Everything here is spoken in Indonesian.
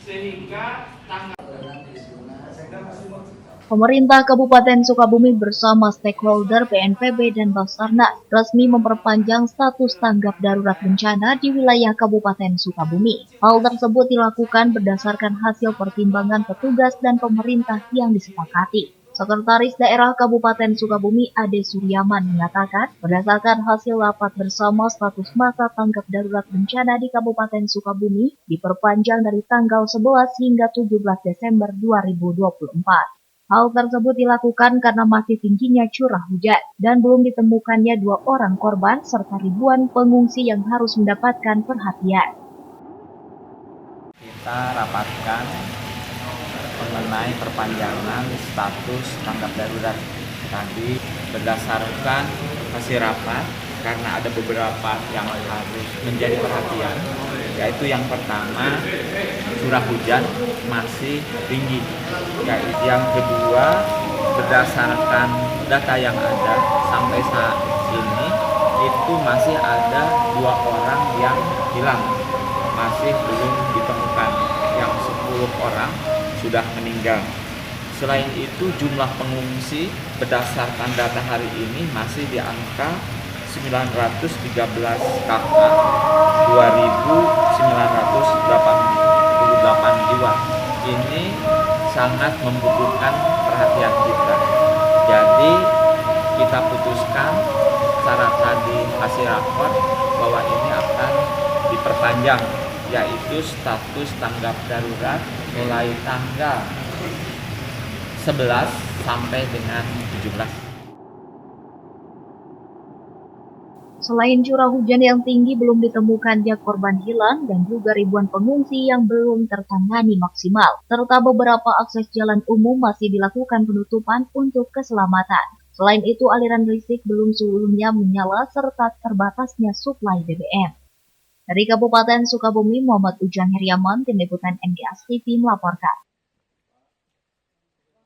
sehingga tanggal. Pemerintah Kabupaten Sukabumi bersama stakeholder BNPB dan Basarnas resmi memperpanjang status tanggap darurat bencana di wilayah Kabupaten Sukabumi. Hal tersebut dilakukan berdasarkan hasil pertimbangan petugas dan pemerintah yang disepakati. Sekretaris Daerah Kabupaten Sukabumi Ade Suryaman mengatakan, berdasarkan hasil rapat bersama status masa tanggap darurat bencana di Kabupaten Sukabumi diperpanjang dari tanggal 11 hingga 17 Desember 2024. Hal tersebut dilakukan karena masih tingginya curah hujan dan belum ditemukannya 2 orang korban serta ribuan pengungsi yang harus mendapatkan perhatian. Kita rapatkan mengenai perpanjangan status tanggap darurat tadi berdasarkan hasil rapat karena ada beberapa yang harus menjadi perhatian, yaitu yang pertama curah hujan masih tinggi, yang kedua berdasarkan data yang ada sampai saat ini itu masih ada 2 orang yang hilang, masih belum ditemukan, yang 10 orang sudah meninggal. Selain itu jumlah pengungsi berdasarkan data hari ini masih di angka 913 kakak, 2.988 jiwa. Ini sangat membutuhkan perhatian kita. Jadi kita putuskan secara tadi hasil rapor bahwa ini akan diperpanjang, yaitu status tanggap darurat mulai tanggal 11 sampai dengan 17. Selain curah hujan yang tinggi belum ditemukannya korban hilang dan juga ribuan pengungsi yang belum tertangani maksimal, serta beberapa akses jalan umum masih dilakukan penutupan untuk keselamatan. Selain itu aliran listrik belum seluruhnya menyala serta terbatasnya suplai BBM. Dari Kabupaten Sukabumi, Muhammad Ujang Heriaman, Tim Liputan NGS TV melaporkan.